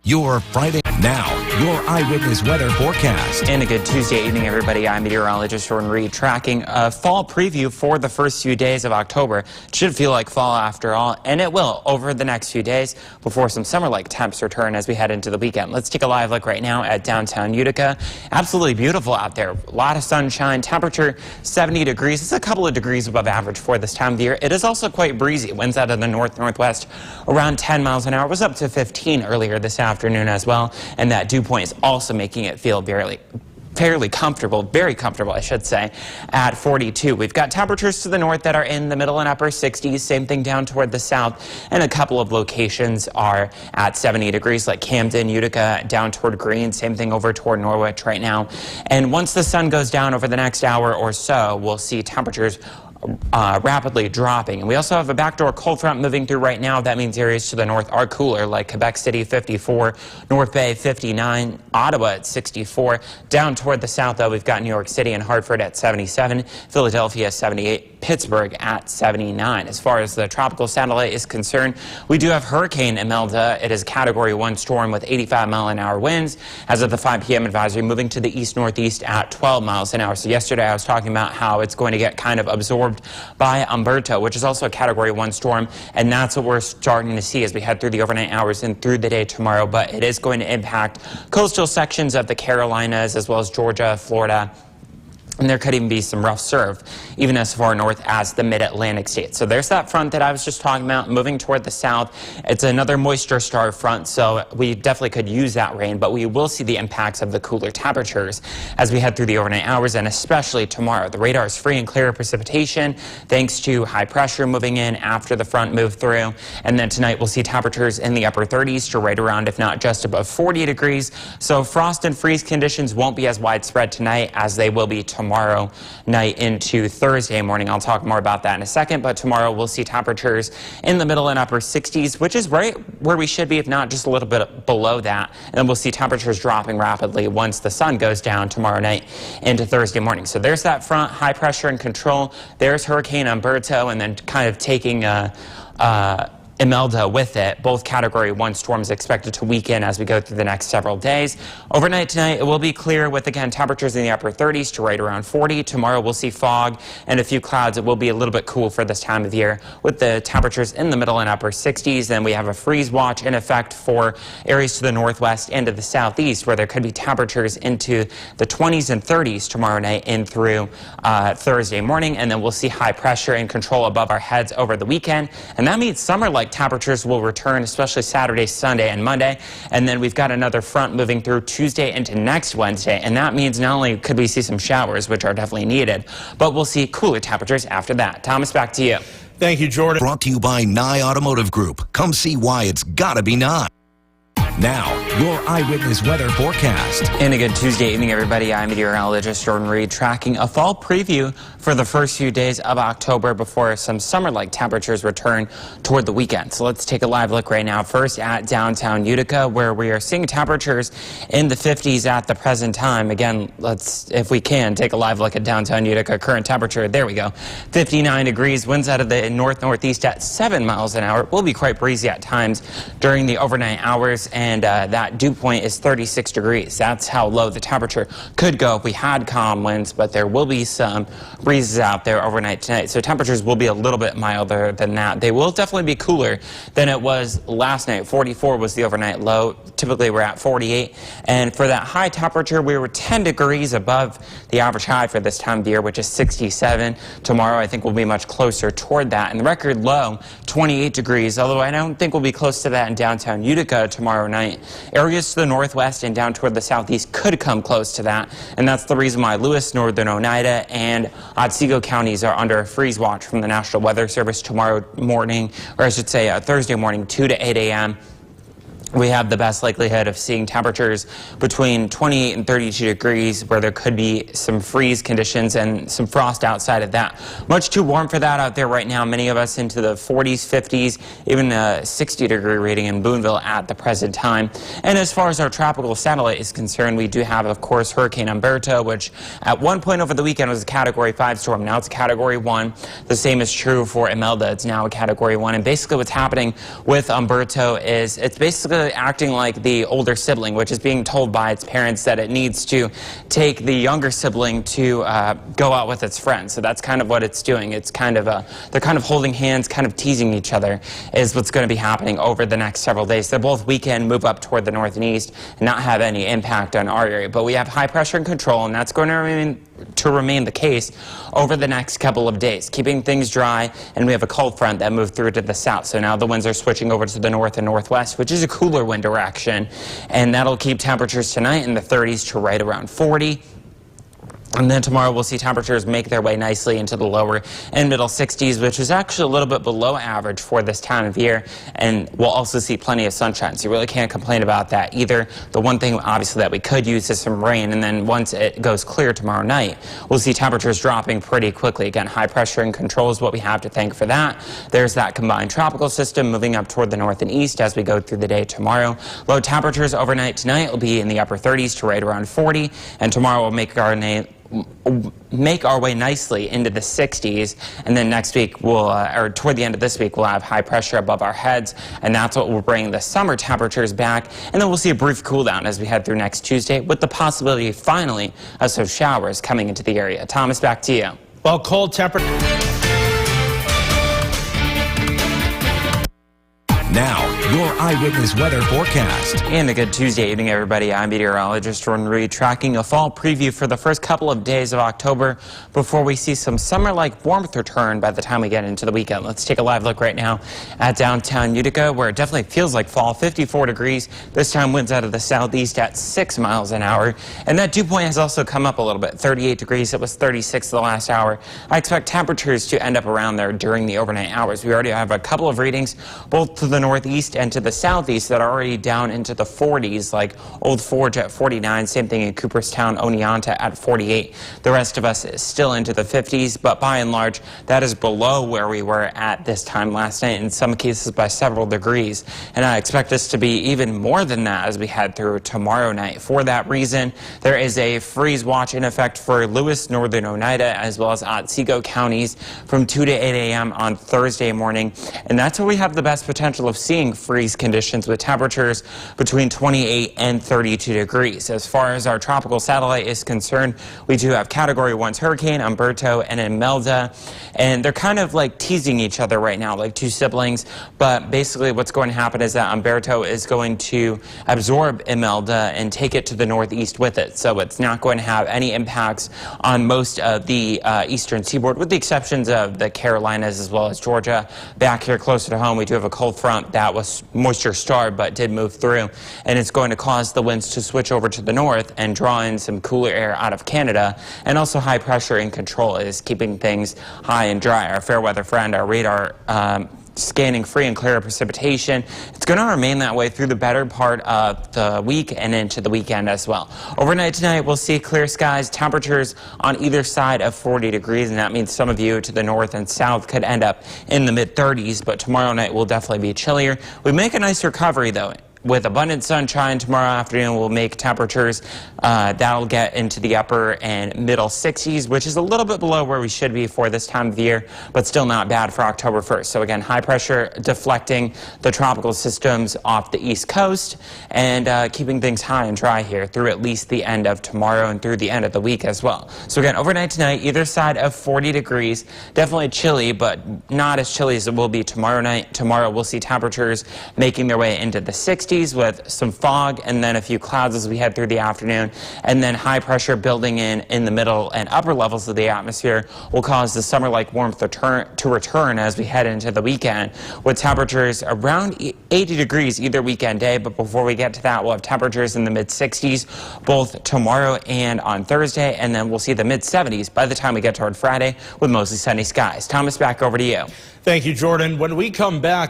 Your Friday. Now, your eyewitness weather forecast. And a good Tuesday evening, everybody. I'm meteorologist Jordan Reed, tracking a fall preview for the first few days of October. It should feel like fall after all, and it will over the next few days before some summer-like temps return as we head into the weekend. Let's take a live look right now at downtown Utica. Absolutely beautiful out there. A lot of sunshine. Temperature 70 degrees. It's a couple of degrees above average for this time of the year. It is also quite breezy. Winds out of the north-northwest around 10 miles an hour. It was up to 15 earlier this afternoon as well. And that dew point is also making it feel fairly comfortable, very comfortable, I should say, at 42. We've got temperatures to the north that are in the middle and upper 60s, same thing down toward the south, and a couple of locations are at 70 degrees, like Camden, Utica, down toward Greene, same thing over toward Norwich right now. And once the sun goes down over the next hour or so, we'll see temperatures rapidly dropping. And we also have a backdoor cold front moving through right now. That means areas to the north are cooler, like Quebec City 54, North Bay 59, Ottawa at 64. Down toward the south, though, we've got New York City and Hartford at 77, Philadelphia 78, Pittsburgh at 79. As far as the tropical satellite is concerned, we do have Hurricane Imelda. It is Category 1 storm with 85-mile-an-hour winds. As of the 5 p.m. advisory, moving to the east-northeast at 12 miles an hour. So yesterday I was talking about how it's going to get kind of absorbed by Umberto, which is also a Category 1 storm, and that's what we're starting to see as we head through the overnight hours and through the day tomorrow. But it is going to impact coastal sections of the Carolinas as well as Georgia, Florida. And there could even be some rough surf, even as far north as the mid-Atlantic states. So there's that front that I was just talking about, moving toward the south. It's another moisture star front, so we definitely could use that rain, but we will see the impacts of the cooler temperatures as we head through the overnight hours, and especially tomorrow. The radar is free and clear of precipitation, thanks to high pressure moving in after the front moved through. And then tonight we'll see temperatures in the upper 30s to right around, if not just above 40 degrees. So frost and freeze conditions won't be as widespread tonight as they will be tomorrow night into Thursday morning. I'll talk more about that in a second, but tomorrow we'll see temperatures in the middle and upper 60s, which is right where we should be, if not just a little bit below that. And then we'll see temperatures dropping rapidly once the sun goes down tomorrow night into Thursday morning. So there's that front, high pressure and control. There's Hurricane Umberto, and then kind of taking Imelda with it. Both Category 1 storms expected to weaken as we go through the next several days. Overnight tonight, it will be clear with, again, temperatures in the upper 30s to right around 40. Tomorrow, we'll see fog and a few clouds. It will be a little bit cool for this time of year with the temperatures in the middle and upper 60s. Then we have a freeze watch in effect for areas to the northwest and to the southeast, where there could be temperatures into the 20s and 30s tomorrow night in through Thursday morning. And then we'll see high pressure and control above our heads over the weekend. And that means summer-like temperatures will return, especially Saturday, Sunday, and Monday. And then we've got another front moving through Tuesday into next Wednesday. And that means not only could we see some showers, which are definitely needed, but we'll see cooler temperatures after that. Thomas, back to you. Thank you, Jordan. Brought to you by Nye Automotive Group. Come see why it's gotta be Nye. Now, your eyewitness weather forecast. And a good Tuesday evening, everybody. I'm meteorologist Jordan Reed, tracking a fall preview for the first few days of October before some summer-like temperatures return toward the weekend. So let's take a live look right now. First at downtown Utica, where we are seeing temperatures in the 50s at the present time. Again, let's, if we can, take a live look at downtown Utica. Current temperature, there we go, 59 degrees. Winds out of the north-northeast at 7 miles an hour. It will be quite breezy at times during the overnight hours, and that dew point is 36 degrees. That's how low the temperature could go if we had calm winds, but there will be some breezes out there overnight tonight. So temperatures will be a little bit milder than that. They will definitely be cooler than it was last night. 44 was the overnight low. Typically we're at 48. And for that high temperature, we were 10 degrees above the average high for this time of year, which is 67. Tomorrow, I think we'll be much closer toward that. And the record low, 28 degrees, although I don't think we'll be close to that in downtown Utica tomorrow night. Areas to the northwest and down toward the southeast could come close to that, and that's the reason why Lewis, Northern Oneida, and Otsego counties are under a freeze watch from the National Weather Service tomorrow morning, or I should say Thursday morning, 2 to 8 a.m. We have the best likelihood of seeing temperatures between 28 and 32 degrees, where there could be some freeze conditions and some frost outside of that. Much too warm for that out there right now. Many of us into the 40s, 50s, even a 60-degree rating in Boonville at the present time. And as far as our tropical satellite is concerned, we do have, of course, Hurricane Umberto, which at one point over the weekend was a Category 5 storm. Now it's a Category 1. The same is true for Imelda. It's now a Category 1. And basically what's happening with Umberto is it's basically of acting like the older sibling, which is being told by its parents that it needs to take the younger sibling to go out with its friends. So that's kind of what it's doing. It's kind of they're kind of holding hands, kind of teasing each other is what's going to be happening over the next several days. They're both weekend, move up toward the north and east, and not have any impact on our area. But we have high pressure and control, and that's going to remain the case over the next couple of days, keeping things dry. And we have a cold front that moved through to the south. So now the winds are switching over to the north and northwest, which is a cooler wind direction. And that'll keep temperatures tonight in the 30s to right around 40. And then tomorrow we'll see temperatures make their way nicely into the lower and middle 60s, which is actually a little bit below average for this time of year. And we'll also see plenty of sunshine, so you really can't complain about that either. The one thing obviously that we could use is some rain, and then once it goes clear tomorrow night, we'll see temperatures dropping pretty quickly. Again, high pressure and control is what we have to thank for that. There's that combined tropical system moving up toward the north and east as we go through the day tomorrow. Low temperatures overnight tonight will be in the upper 30s to right around 40, and tomorrow we'll make our way nicely into the 60s, and then next week or toward the end of this week, we'll have high pressure above our heads, and that's what will bring the summer temperatures back. And then we'll see a brief cool down as we head through next Tuesday, with the possibility finally of some showers coming into the area. Thomas, back to you. Well, cold temperature. Now, your eyewitness weather forecast. And a good Tuesday evening, everybody. I'm meteorologist Jordan Reed, tracking a fall preview for the first couple of days of October before we see some summer-like warmth return by the time we get into the weekend. Let's take a live look right now at downtown Utica, where it definitely feels like fall. 54 degrees. This time winds out of the southeast at 6 miles an hour. And that dew point has also come up a little bit. 38 degrees. It was 36 the last hour. I expect temperatures to end up around there during the overnight hours. We already have a couple of readings, both to the northeast and to the southeast, that are already down into the 40s, like Old Forge at 49, same thing in Cooperstown, Oneonta at 48. The rest of us is still into the 50s, but by and large, that is below where we were at this time last night, in some cases by several degrees. And I expect this to be even more than that as we head through tomorrow night. For that reason, there is a freeze watch in effect for Lewis, Northern Oneida, as well as Otsego counties from 2 to 8 a.m. on Thursday morning. And that's where we have the best potential of seeing freeze conditions, with temperatures between 28 and 32 degrees. As far as our tropical satellite is concerned, we do have Category 1's hurricane Umberto and Imelda, and they're kind of like teasing each other right now, like two siblings. But basically what's going to happen is that Umberto is going to absorb Imelda and take it to the northeast with it. So it's not going to have any impacts on most of the eastern seaboard, with the exceptions of the Carolinas as well as Georgia. Back here closer to home, we do have a cold front that was moisture starved but did move through, and it's going to cause the winds to switch over to the north and draw in some cooler air out of Canada. And also high pressure and control is keeping things high and dry. Our fair weather friend, our radar scanning free and clear of precipitation. It's going to remain that way through the better part of the week and into the weekend as well. Overnight tonight, we'll see clear skies, temperatures on either side of 40 degrees, and that means some of you to the north and south could end up in the mid-30s, but tomorrow night will definitely be chillier. We make a nice recovery, though. With abundant sunshine tomorrow afternoon, we'll make temperatures that'll get into the upper and middle 60s, which is a little bit below where we should be for this time of year, but still not bad for October 1st. So again, high pressure deflecting the tropical systems off the east coast and keeping things high and dry here through at least the end of tomorrow and through the end of the week as well. So again, overnight tonight, either side of 40 degrees, definitely chilly, but not as chilly as it will be tomorrow night. Tomorrow we'll see temperatures making their way into the 60s with some fog and then a few clouds as we head through the afternoon, and then high pressure building in the middle and upper levels of the atmosphere will cause the summer-like warmth to return as we head into the weekend, with temperatures around 80 degrees either weekend day. But before we get to that, we'll have temperatures in the mid-60s both tomorrow and on Thursday, and then we'll see the mid-70s by the time we get toward Friday with mostly sunny skies. Thomas, back over to you. Thank you, Jordan. When we come back,